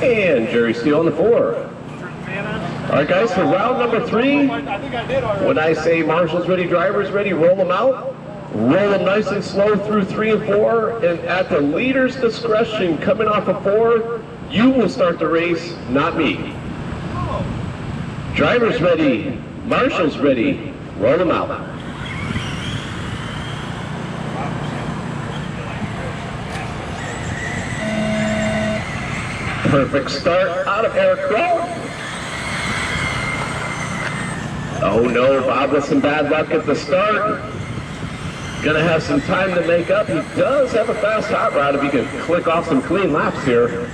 And Jerry Steele on the 4. All right, guys, for round number 3, when I say marshals ready, drivers ready, roll them out. Roll them nice and slow through 3 and 4, and at the leader's discretion, coming off of 4, you will start the race, not me. Drivers ready, marshals ready, roll them out. Perfect start out of Eric Crow. Oh no, Bob with some bad luck at the start. Gonna have some time to make up. He does have a fast hot rod if he can click off some clean laps here.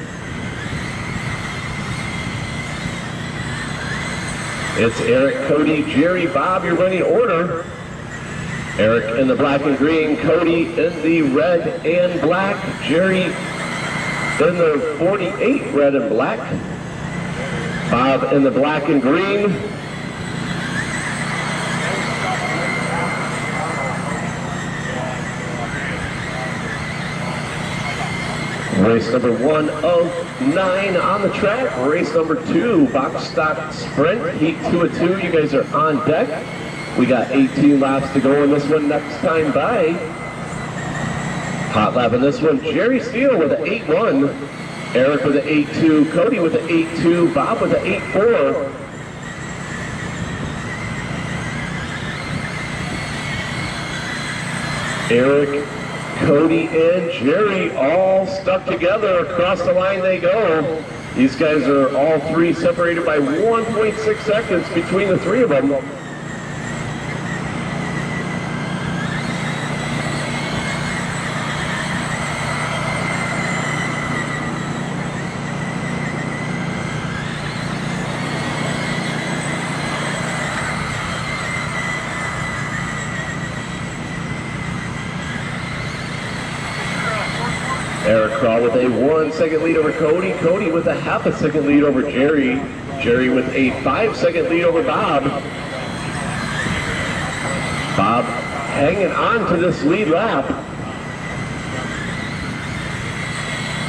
It's Eric, Cody, Jerry, Bob, your running order. Eric in the black and green, Cody in the red and black, Jerry in the 48 red and black, Bob in the black and green. Race number 1 of 9 on the track. Race number 2, box stock sprint, heat 2 of 2. You guys are on deck. We got 18 laps to go in this one next time by. Hot lap in this one, Jerry Steele with an 8-1, Eric with an 8-2, Cody with an 8-2, Bob with an 8-4. Eric, Cody, and Jerry all stuck together. Across the line they go. These guys are all 3 separated by 1.6 seconds between the 3 of them. Eric Crawl with a 1-second lead over Cody. Cody with a half a second lead over Jerry. Jerry with a 5-second lead over Bob. Bob hanging on to this lead lap.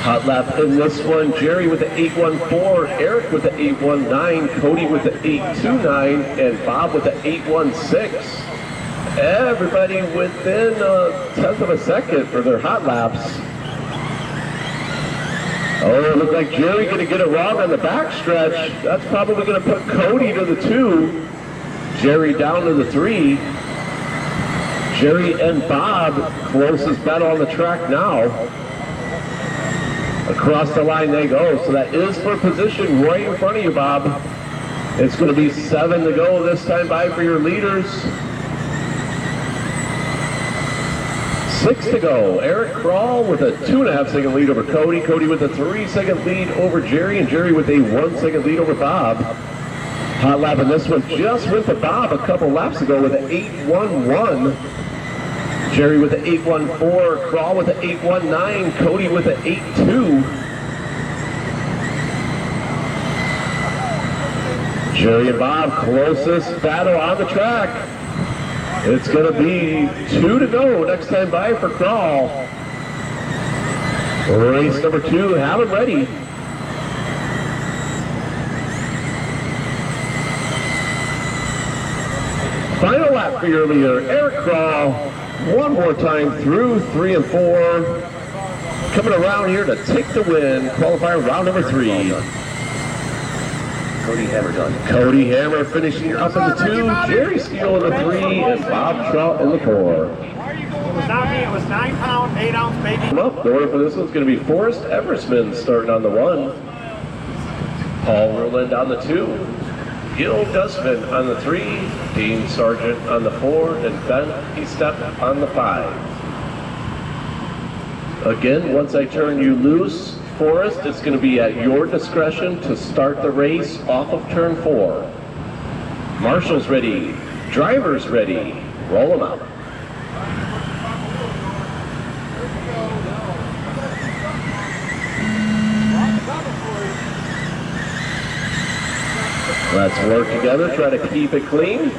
Hot lap in this one, Jerry with the 8-1-4, Eric with the 8-1-9, Cody with the 8-2-9, and Bob with the 8-1-6. Everybody within a tenth of a second for their hot laps. Oh, it looked like Jerry going to get it wrong on the backstretch. That's probably going to put Cody to the 2. Jerry down to the 3. Jerry and Bob, closest battle on the track now. Across the line they go. So that is for position right in front of you, Bob. It's going to be 7 to go this time by for your leaders. 6 to go. Eric Crawl with a 2.5-second lead over Cody. Cody with a 3-second lead over Jerry, and Jerry with a 1-second lead over Bob. Hot lap in this one just went to Bob a couple laps ago with an 8-1-1. Jerry with an 8-1-4. Crawl with an 8-1-9. Cody with an 8-2. Jerry and Bob, closest battle on the track. It's going to be 2 to go next time by for Crawl. Race number 2, have it ready. Final lap for your leader, Eric Crawl. One more time through 3 and 4. Coming around here to take the win. Qualifier round number 3. Cody Hammer done. Cody Hammer finishing up in the 2, Jerry Steele in the 3, and Bob Trout in the 4. It was not me, it was 9-pound, 8-ounce baby. The order for this one's going to be Forrest Eversman starting on the 1. Paul Rowland on the 2. Gil Dustman on the 3. Dean Sargent on the 4. And Ben Estep on the 5. Again, once I turn you loose, Forrest, it's going to be at your discretion to start the race off of turn 4. Marshals ready, drivers ready, roll them out. Let's work together, try to keep it clean.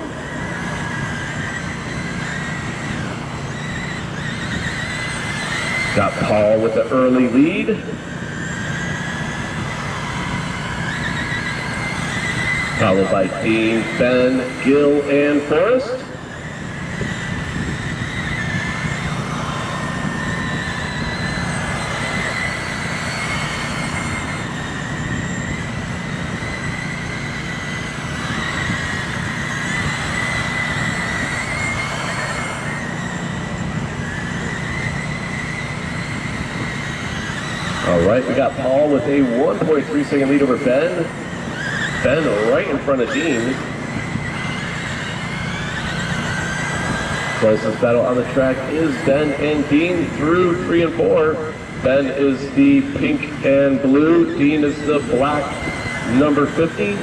Got Paul with the early lead. Followed by Dean, Ben, Gil, and Forrest. All right, we got Paul with a 1.3 second lead over Ben. Ben right in front of Dean. Closest battle on the track is Ben and Dean through 3 and 4. Ben is the pink and blue. Dean is the black number 50.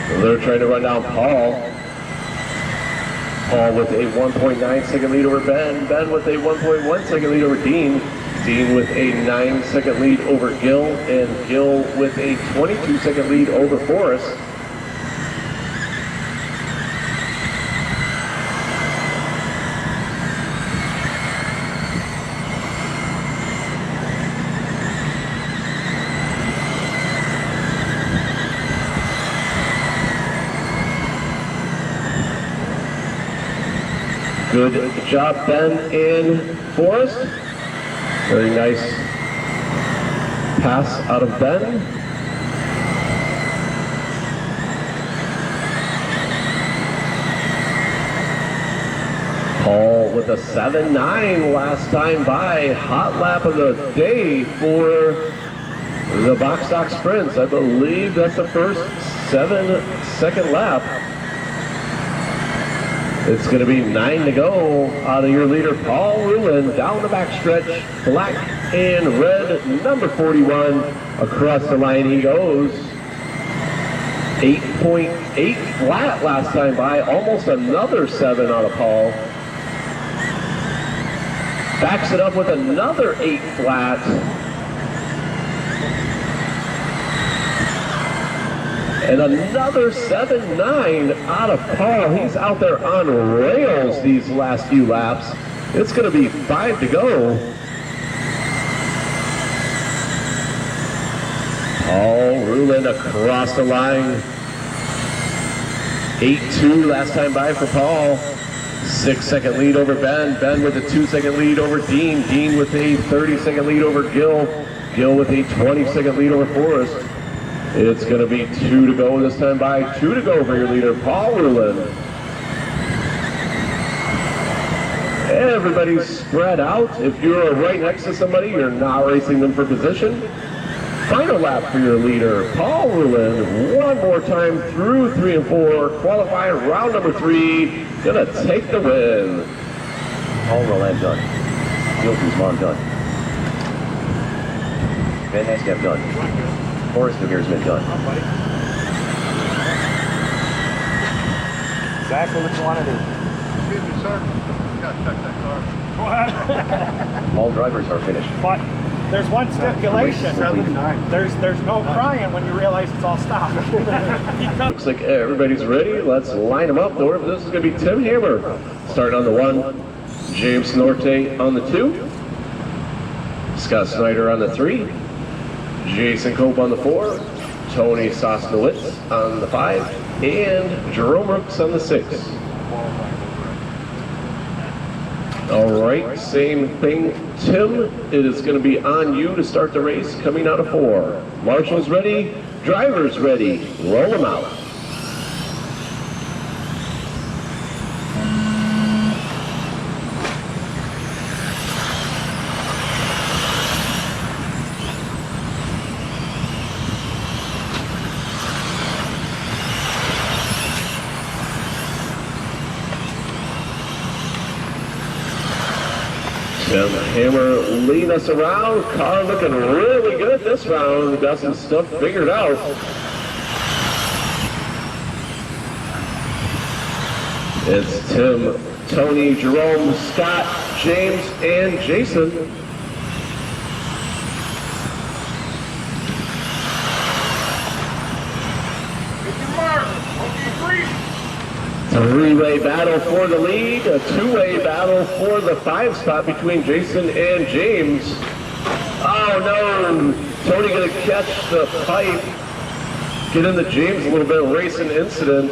So they're trying to run down Paul. Paul with a 1.9 second lead over Ben. Ben with a 1.1 second lead over Dean. Dean with a 9 second lead over Gil. And Gil with a 22 second lead over Forrest. Good job, Ben and Forrest. Very nice pass out of Ben. Paul with a 7.9 last time by. Hot lap of the day for the box stock sprints. I believe that's the first 7-second lap. It's going to be 9 to go out of your leader, Paul Ruland, down the backstretch, black and red, number 41. Across the line he goes. 8.8 flat last time by, almost another 7 out of Paul. Backs it up with another 8 flat. And another 7.9 out of Paul. He's out there on rails these last few laps. It's going to be 5 to go. Paul Ruland across the line. 8.2 last time by for Paul. 6-second lead over Ben. Ben with a 2-second lead over Dean. Dean with a 30-second lead over Gil. Gil with a 20-second lead over Forrest. It's going to be 2 to go this time by. 2 to go for your leader, Paul Ruland. Everybody's spread out. If you're right next to somebody, you're not racing them for position. Final lap for your leader, Paul Ruland. One more time through 3 and 4. Qualifying round number 3. Going to take the win. Paul Ruland done. Gilson's mom done. Van Haskell done. Forrest Devere's been done. Exactly what you want to do. Excuse me, sir. You gotta check that car. What? All drivers are finished. But there's one stipulation. There's no crying when you realize it's all stopped. Looks like everybody's ready. Let's line them up. This is going to be Tim Hammer starting on the 1. James Norte on the 2. Scott Snyder on the 3. Jason Cope on the 4, Tony Sosnowitz on the 5, and Jerome Rooks on the 6. All right, same thing, Tim. It is going to be on you to start the race coming out of 4. Marshals ready, drivers ready, roll them out. Tim Hammer leading us around. Car looking really good this round. Got some stuff figured out. It's Tim, Tony, Jerome, Scott, James, and Jason. Three-way battle for the lead, a two-way battle for the 5 spot between Jason and James. Oh no, Tony gonna catch the pipe, get into James a little bit, racing incident.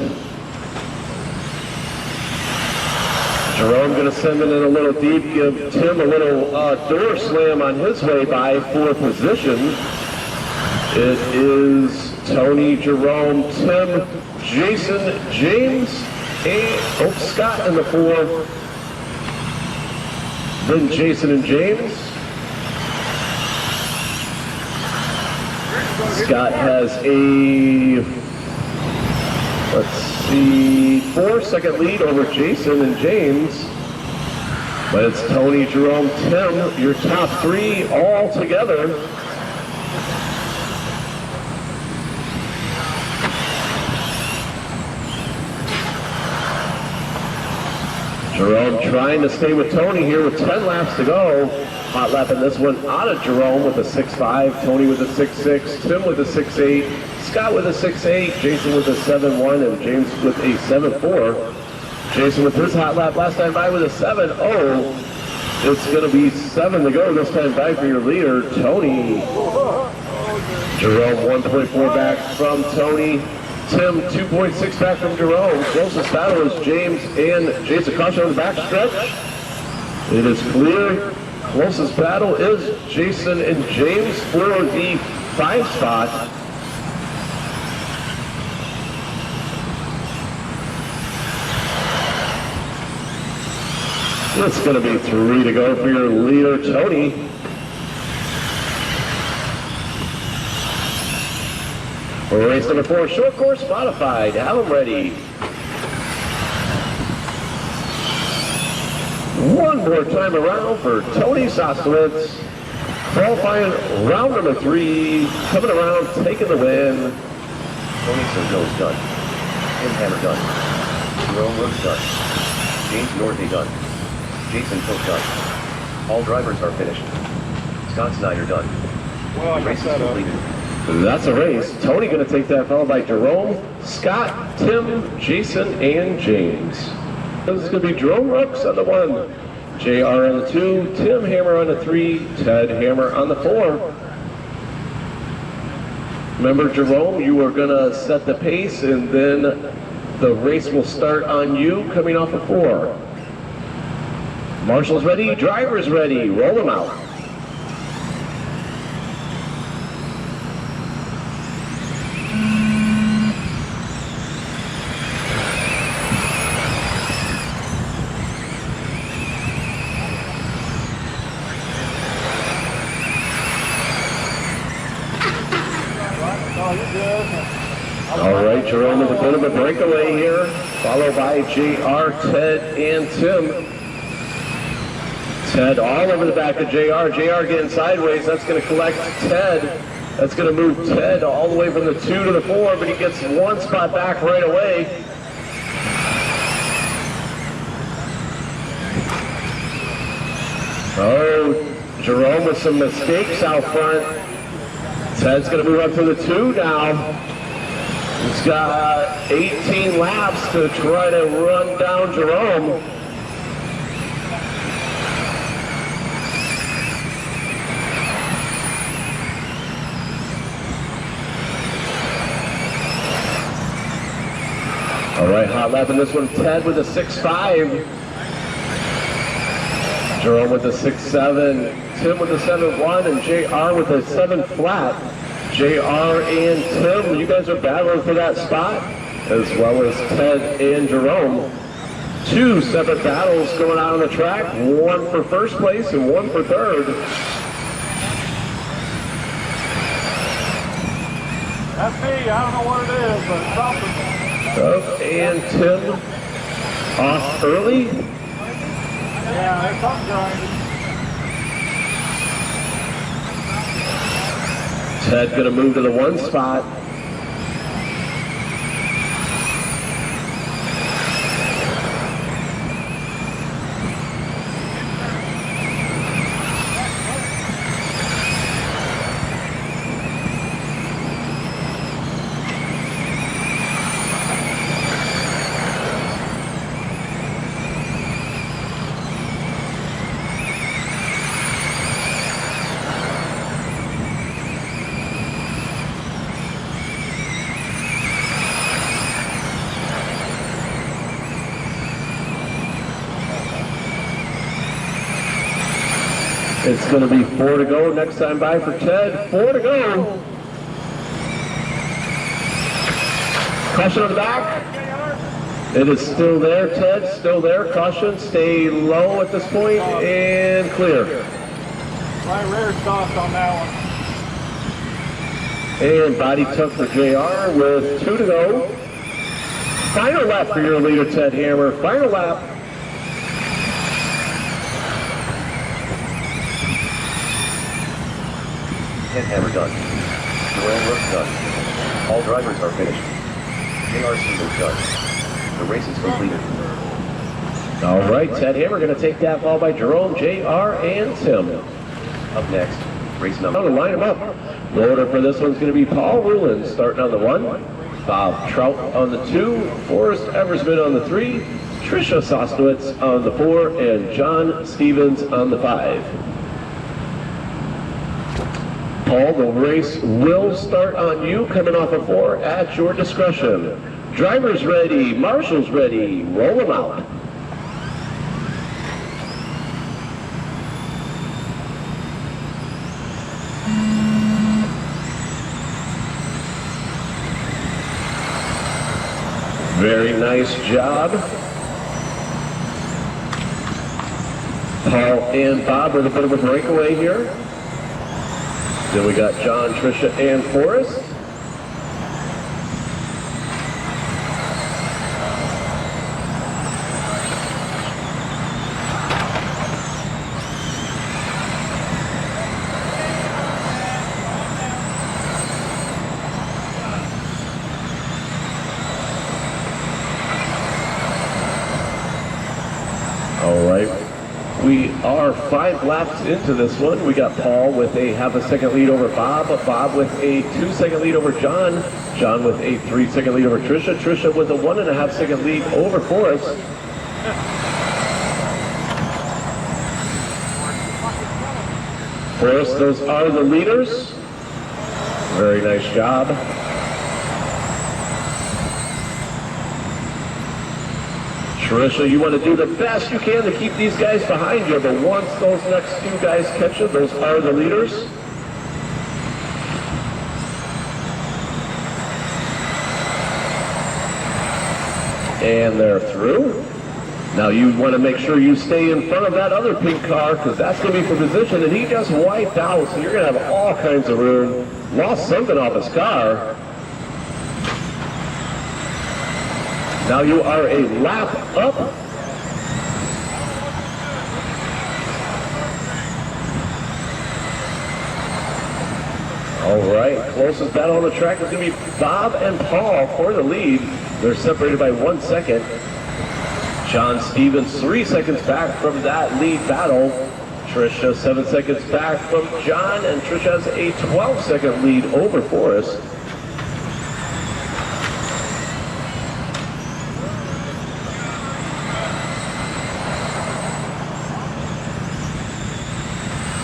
Jerome gonna send it in a little deep, give Tim a little door slam on his way by for position. It is Tony, Jerome, Tim, Jason, James, and Scott in the 4. Then Jason and James. Scott has a, let's see, 4-second lead over Jason and James. But it's Tony, Jerome, Tim, your top 3 all together. Jerome trying to stay with Tony here with 10 laps to go. Hot lapping this one out of Jerome with a 6.5, Tony with a 6.6, Tim with a 6.8, Scott with a 6.8, Jason with a 7.1, and James with a 7.4. Jason with his hot lap last time by with a 7.0. It's going to be 7 to go this time by for your leader, Tony. Jerome 1.4 back from Tony. Tim 2.6 back from Jerome. Closest battle is James and Jason. Caution on the back stretch. It is clear. Closest battle is Jason and James for the 5 spot. It's going to be 3 to go for your leader, Tony. Race number 4, short course modified. Have them ready. One more time around for Tony Sostowitz. Qualifying round number 3. Coming around, taking the win. Tony Sergio's done. Tim Hammer done. Jerome Rooks done. James Northey done. Jason Cook done. All drivers are finished. Scott Snyder done. Well, I Race got is that up. completed. That's a race. Tony going to take that, followed by Jerome, Scott, Tim, Jason, and James. This is going to be Jerome Rooks on the 1, JR on the 2, Tim Hammer on the 3, Ted Hammer on the 4. Remember, Jerome, you are going to set the pace, and then the race will start on you coming off of 4. Marshall's ready, driver's ready, roll them out. All right, Jerome with a bit of a breakaway here, followed by JR, Ted, and Tim. Ted all over the back of JR. JR getting sideways. That's going to collect Ted. That's going to move Ted all the way from the 2 to the 4, but he gets 1 spot back right away. Oh, Jerome with some mistakes out front. Ted's going to move up to the 2 now. He's got 18 laps to try to run down Jerome. All right, hot lap in this one. Ted with a 6.5. Jerome with a 6.7. Tim with a 7.1, and JR with a 7 flat. JR and Tim, you guys are battling for that spot, as well as Ted and Jerome. 2 separate battles going on the track, 1 for first place and 1 for third. That's me. I don't know what it is, but it's something. And Tim off early. Yeah, it's something grinding. Ted going to move to the 1 spot. going to be 4 to go. Next time by for Ted. 4 to go. Caution on the back. It is still there, Ted. Still there. Caution. Stay low at this point and clear. My rear soft on that one. And body tuck for JR with 2 to go. Final lap for your leader, Ted Hammer. Final lap. Ted Hammer done. Joel Rook done. All drivers are finished. JR Stevens done. The race is completed. All right, Ted Hammer going to take that ball by Jerome, JR, and Tim. Up next, race Now number. to line them up. The order for this one's going to be Paul Rulin starting on the 1, Bob Trout on the 2, Forrest Eversman on the 3, Tricia Sosnowitz on the 4, and John Stevens on the 5. Paul, the race will start on you, coming off of 4 at your discretion. Drivers ready, marshals ready, roll them out. Very nice job. Paul and Bob with a bit of a breakaway here. Then we got John, Tricia, and Forrest. All right. We are 5 laps into this one. We got Paul with a half-a-second lead over Bob. Bob with a 2-second lead over John. John with a 3-second lead over Tricia. Tricia with a 1.5-second lead over Forrest. Forrest, those are the leaders. Very nice job. Tricia, you want to do the best you can to keep these guys behind you, but once those next 2 guys catch you, those are the leaders. And they're through. Now you want to make sure you stay in front of that other pink car because that's going to be for position, and he just wiped out, so you're going to have all kinds of room. Lost something off his car. Now you are a lap up. All right, closest battle on the track is going to be Bob and Paul for the lead. They're separated by 1 second. John Stevens 3 seconds back from that lead battle. Tricia 7 seconds back from John, and Tricia has a 12-second lead over Forrest.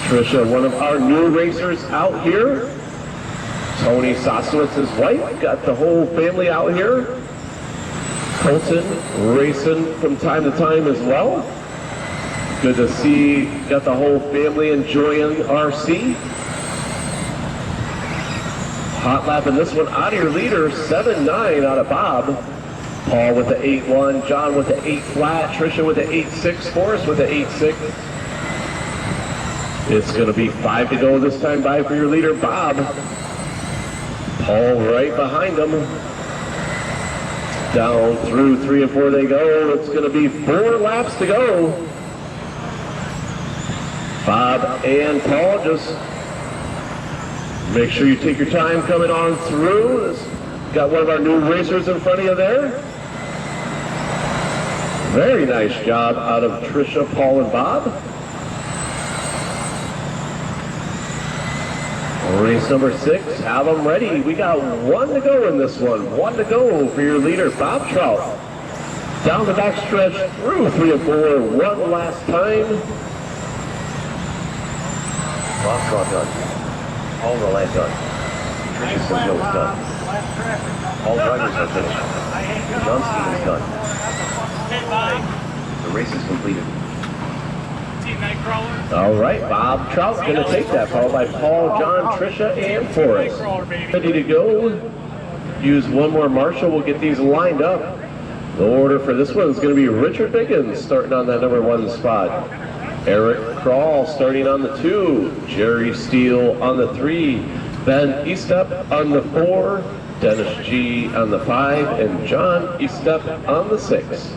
Tricia, one of our new racers out here. Tony Sosowitz's wife, got the whole family out here. Colton racing from time to time as well. Good to see, got the whole family enjoying RC. Hot lap in this one out of your leader, 7-9 out of Bob. Paul with the 8-1, John with the 8 flat, Tricia with the 8-6, Forrest with the 8-6. It's going to be 5 to go this time by for your leader, Bob. Paul right behind him. Down through 3 and 4 they go. It's going to be 4 laps to go. Bob and Paul, just make sure you take your time coming on through. Got one of our new racers in front of you there. Very nice job out of Tricia, Paul, and Bob. Race number 6, have them ready. We got 1 to go in this one. 1 to go for your leader, Bob Trout. Down the backstretch through 3 and 4, 1 last time. Bob Trout done. Paul Rolland done. Tricia Stills done. All drivers are finished. John Stevens done. The race is completed. All right, Bob Trout's going to take that, followed by Paul, John, Tricia, and Forrest. Ready to go. Use one more marshal. We'll get these lined up. The order for this one is going to be Richard Biggins starting on that number 1 spot. Eric Kroll starting on the 2. Jerry Steele on the 3. Ben Estep on the 4. Dennis G on the 5. And John Estep on the 6.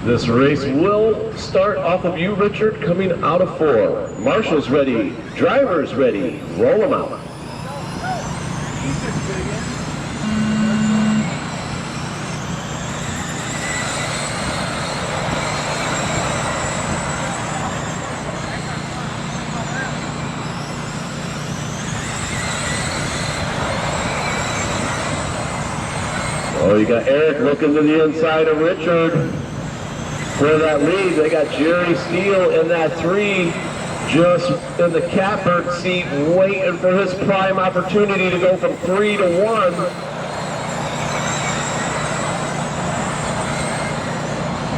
This race will start off of you, Richard, coming out of 4. Marshals ready, drivers ready, roll them out. Oh, you got Eric looking to the inside of Richard. For that lead, they got Jerry Steele in that 3, just in the catbird seat, waiting for his prime opportunity to go from 3 to 1.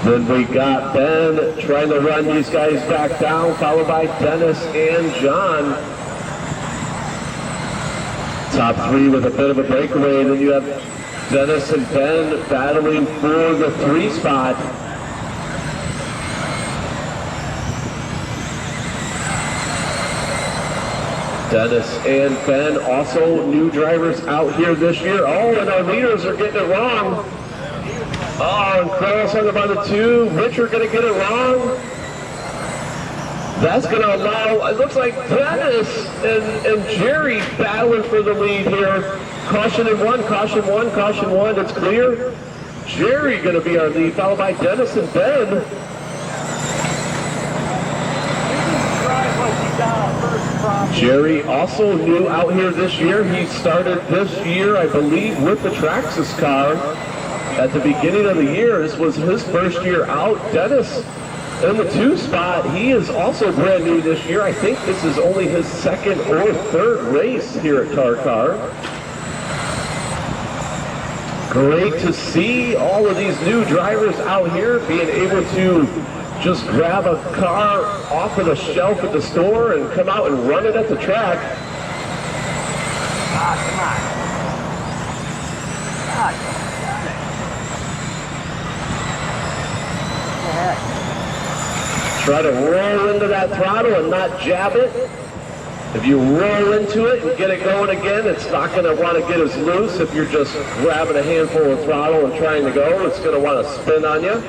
Then we got Ben trying to run these guys back down, followed by Dennis and John. Top 3 with a bit of a breakaway, and then you have Dennis and Ben battling for the 3 spot. Dennis and Ben, also new drivers out here this year. Oh, and our leaders are getting it wrong. Oh, and Kroll's hung up on the 2. Richard going to get it wrong. That's going to allow, it looks like Dennis and Jerry battling for the lead here. Caution in 1, caution 1, caution 1. It's clear. Jerry going to be our lead, followed by Dennis and Ben. Jerry also new out here this year. He started this year, I believe, with the Traxxas car at the beginning of the year. This was his first year out. Dennis in the 2 spot. He is also brand new this year. I think this is only his 2nd or 3rd race here at Car. Great to see all of these new drivers out here being able to just grab a car off of the shelf at the store and come out and run it at the track. Try to roll into that throttle and not jab it. If you roll into it and get it going again, it's not going to want to get as loose. If you're just grabbing a handful of throttle and trying to go, it's going to want to spin on you.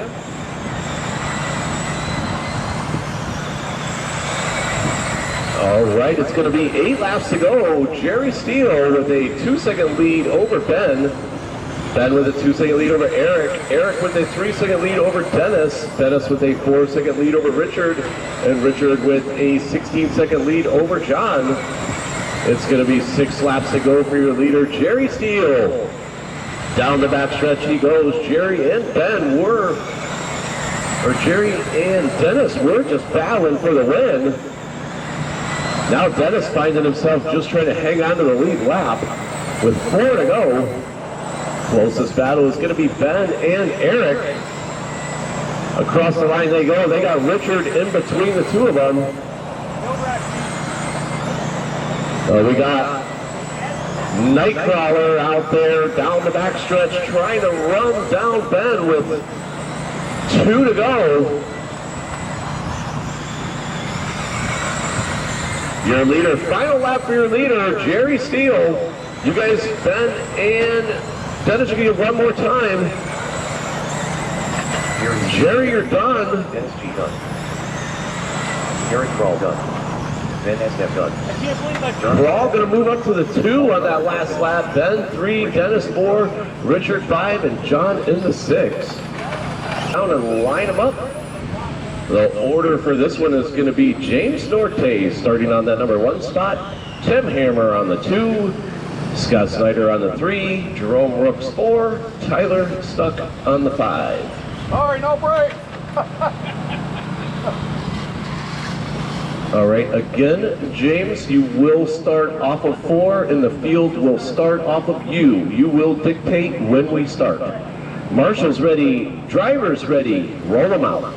All right, it's going to be 8 laps to go. Jerry Steele with a 2-second lead over Ben. Ben with a 2-second lead over Eric. Eric with a 3-second lead over Dennis. Dennis with a 4-second lead over Richard. And Richard with a 16-second lead over John. It's going to be 6 laps to go for your leader, Jerry Steele. Down the backstretch he goes. Jerry and Ben Jerry and Dennis were just battling for the win. Now Dennis finding himself just trying to hang on to the lead lap with 4 to go. Closest battle is going to be Ben and Eric. Across the line they go. They got Richard in between the 2 of them. We got Nightcrawler out there down the backstretch trying to run down Ben with 2 to go. Your leader, final lap for your leader, Jerry Steele. You guys, Ben and Dennis, you can get one more time. Jerry, you're done. Dennis G done. Eric Kroll done. Ben Estep done. We're all going to move up to the 2 on that last lap. Ben 3, Dennis 4, Richard 5, and John in the 6. Down and line them up. The order for this one is going to be James Norte starting on that number 1 spot, Tim Hammer on the 2, Scott Snyder on the 3, Jerome Rooks 4, Tyler Stuck on the 5. Sorry, no break. All right, again, James, you will start off of 4, and the field will start off of you. You will dictate when we start. Marshall's ready, driver's ready, roll them out.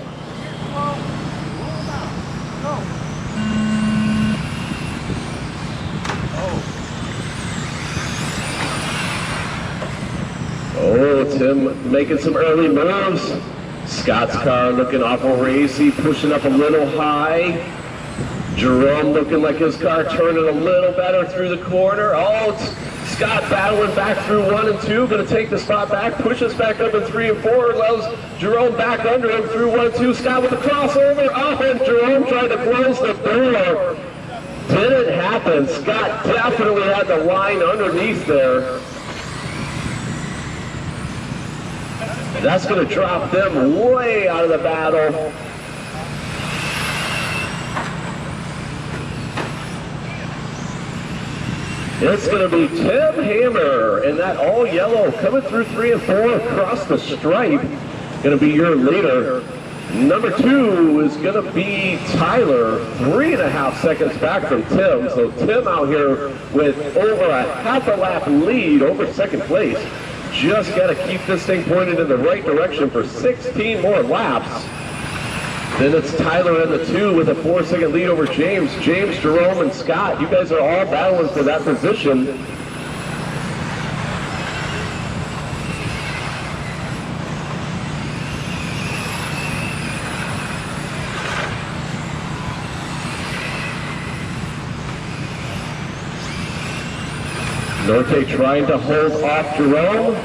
Oh, Tim making some early moves. Scott's car looking awful racy, pushing up a little high. Jerome looking like his car turning a little better through the corner. Oh, Scott battling back through 1 and 2, going to take the spot back, pushes back up in 3 and 4, allows Jerome back under him through 1 and 2. Scott with the crossover, oh, and Jerome tried to close the door. Didn't happen. Scott definitely had the line underneath there. That's going to drop them way out of the battle. It's going to be Tim Hammer in that all yellow coming through 3 and 4 across the stripe. Going to be your leader. Number 2 is going to be Tyler, 3.5 seconds back from Tim. So Tim out here with over a half a lap lead over second place. Just got to keep this thing pointed in the right direction for 16 more laps. Then it's Tyler in the 2 with a 4-second lead over James. James, Jerome, and Scott, you guys are all battling for that position. Norte trying to hold off Jerome.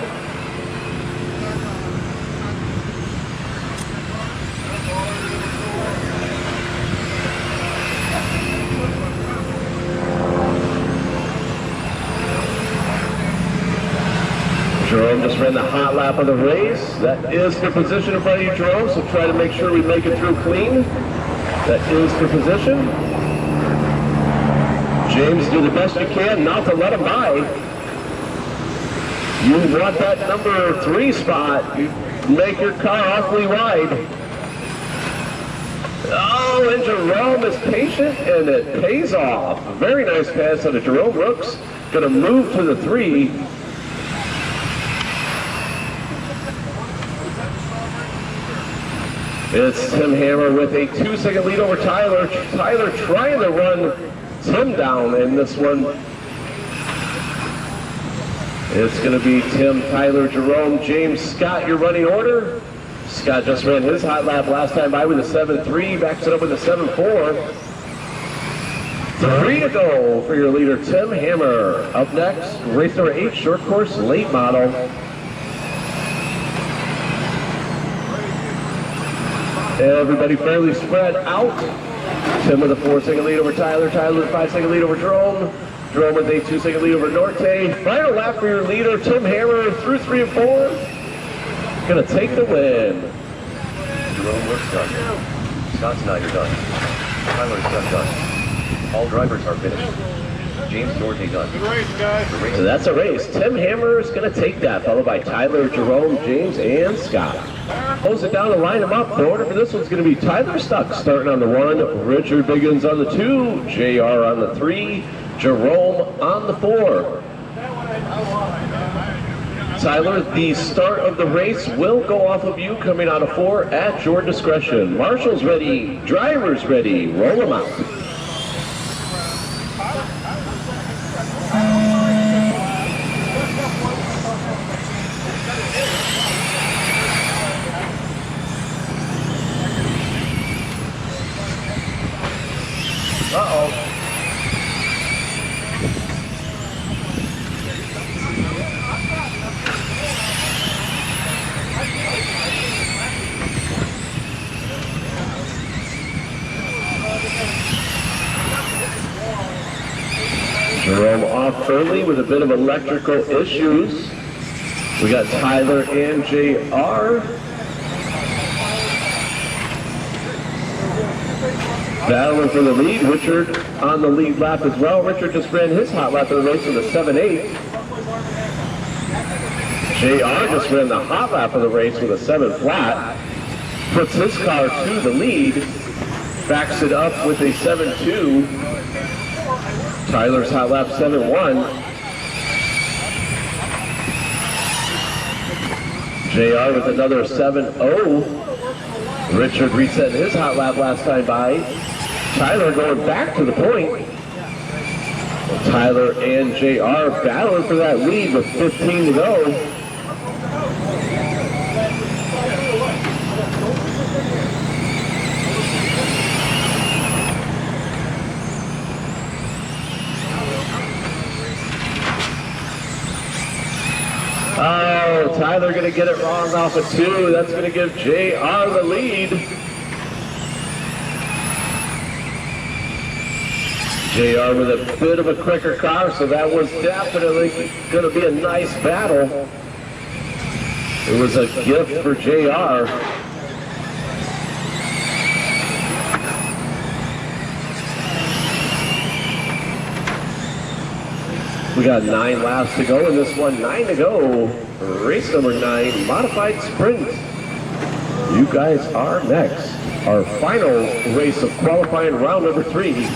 Jerome just ran the hot lap of the race. That is the position in front of you, Jerome, so try to make sure we make it through clean. That is the position. James, do the best you can not to let him by. You want that number 3 spot. You make your car awfully wide. Oh, and Jerome is patient, and it pays off. Very nice pass out of Jerome Brooks. Going to move to the 3. It's Tim Hammer with a 2-second lead over Tyler. Tyler trying to run Tim down in this one. It's going to be Tim, Tyler, Jerome, James, Scott, your running order. Scott just ran his hot lap last time by with a 7.3, backs it up with a 7.4. 3 to go for your leader, Tim Hammer. Up next, race number 8, short course, late model. Everybody fairly spread out. Tim with a 4-second lead over Tyler. Tyler with a 5-second lead over Jerome. Jerome with a 2-second lead over Norte. Final lap for your leader, Tim Hammer, through 3 and 4. Gonna take the win. Jerome looks done. Scott Snyder done. Tyler Scott done. All drivers are finished. James Norte done. Good race, guys. So that's a race. Tim Hammer is going to take that, followed by Tyler, Jerome, James, and Scott. Close it down and line them up. The order for this one's going to be Tyler Stuck starting on the 1, Richard Biggins on the 2, JR on the 3, Jerome on the 4. Tyler, the start of the race will go off of you coming out of 4 at your discretion. Marshall's ready, driver's ready, roll them out. Jerome off early with a bit of electrical issues. We got Tyler and JR. Battling for the lead. Richard on the lead lap as well. Richard just ran his hot lap of the race with a 7.8. JR just ran the hot lap of the race with a 7 flat. Puts his car to the lead. Backs it up with a 7.2. Tyler's hot lap 7.1. JR with another 7-0. Richard reset his hot lap last time by. Tyler going back to the point. Tyler and JR battling for that lead with 15 to go. Oh, Tyler going to get it wrong off of 2. That's going to give JR the lead. JR with a bit of a quicker car, so that was definitely going to be a nice battle. It was a gift for JR. We got 9 laps to go in this one, 9 to go. Race number 9, modified sprint. You guys are next. Our final race of qualifying round number 3.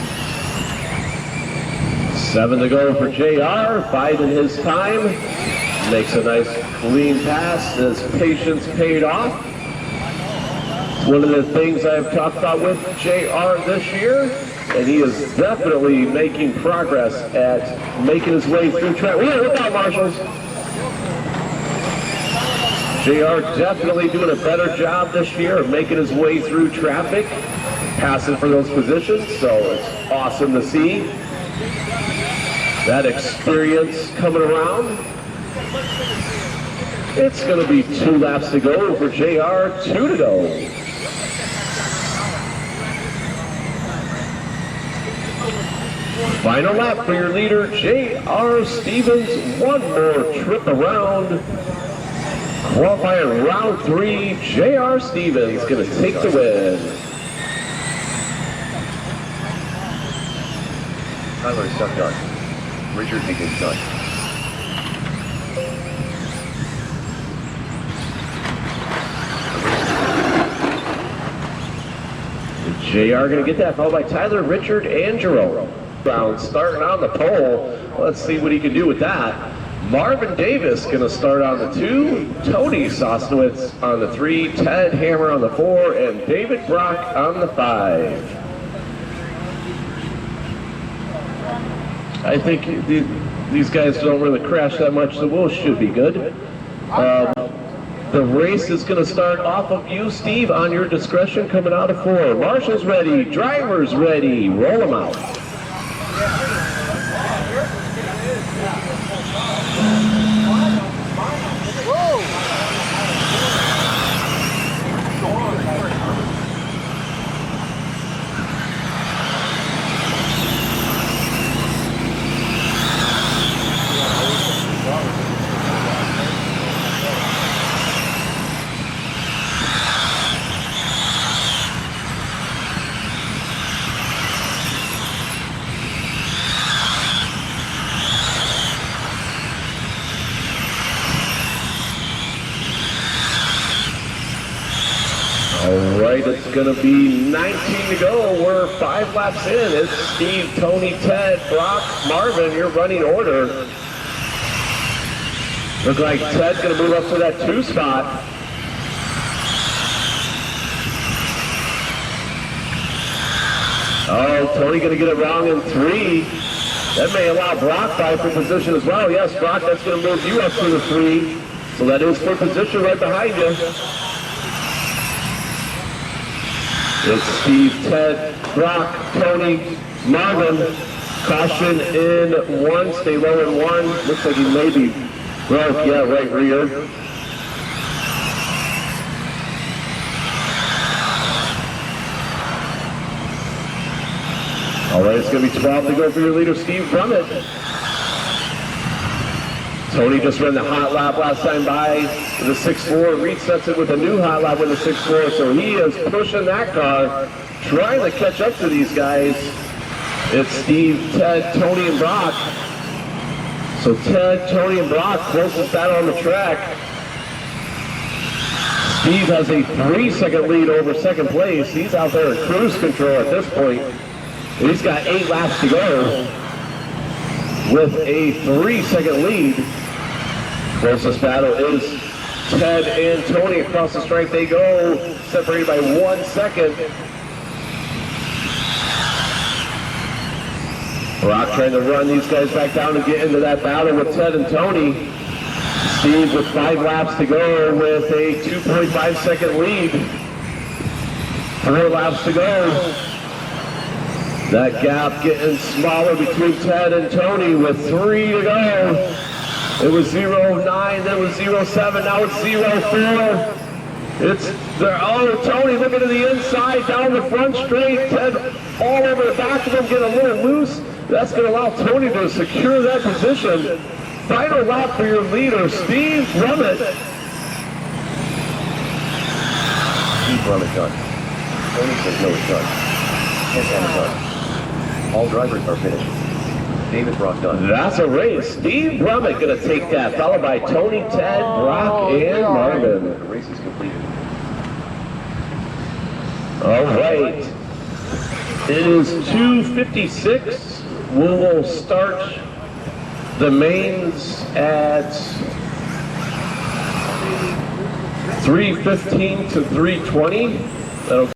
7 to go for JR, biding his time. Makes a nice clean pass. His patience paid off. It's one of the things I've talked about with JR this year. And he is definitely making progress at making his way through track. Look out, marshals. JR definitely doing a better job this year of making his way through traffic, passing for those positions, so it's awesome to see that experience coming around. It's going to be 2 laps to go for JR, 2 to go. Final lap for your leader, J.R. Stevens. One more trip around. Qualifying round 3, J.R. Stevens going to take the win. Tyler stuck dark. Richard begins done. JR going to get that, followed by Tyler, Richard, and Jerome. Starting on the pole. Let's see what he can do with that. Marvin Davis going to start on the 2, Tony Sosnowitz on the 3, Ted Hammer on the 4, and David Brock on the 5. I think these guys don't really crash that much, so we'll should be good. The race is going to start off of you, Steve, on your discretion, coming out of 4. Marshals ready, drivers ready, roll them out. All right, it's going to be 19 to go. We're 5 laps in. It's Steve, Tony, Ted, Brock, Marvin, your running order. Looks like Ted's going to move up to that 2 spot. Oh, Tony going to get it wrong in 3. That may allow Brock by for position as well. Yes, Brock, that's going to move you up to the 3. So that is for position right behind you. It's Steve, Ted, Brock, Tony, Marvin. Caution in 1, stay low in 1. Looks like he may be broke, yeah, right rear. All right, it's going to be 12 to go for your leader, Steve Brummett. Tony just ran the hot lap last time by the 6.4, resets it with a new hot lap with the 6.4, so he is pushing that car, trying to catch up to these guys. It's Steve, Ted, Tony, and Brock. So Ted, Tony, and Brock, closest battle on the track. Steve has a 3-second lead over second place. He's out there in cruise control at this point. He's got 8 laps to go with a 3-second lead. Closest battle is Ted and Tony across the stripe they go, separated by 1 second. Brock trying to run these guys back down and get into that battle with Ted and Tony. Steve with 5 laps to go with a 2.5 second lead. 4 laps to go. That gap getting smaller between Ted and Tony with 3 to go. It was 0.9, then it was 0.7, now it's 0.4. Tony looking to the inside, down the front straight. Ted all over the back of him, get a little loose. That's going to allow Tony to secure that position. Final lap for your leader, Steve Brummett. Steve Brummett done. Tony says no, it's done. Hammer done. All drivers are finished. David Brock done. That's a race. Steve Brummett going to take that, followed by Tony, Ted, Brock, and Marvin. The race is completed. All right. It is 2:56. We will start the mains at 3:15 to 3:20. That'll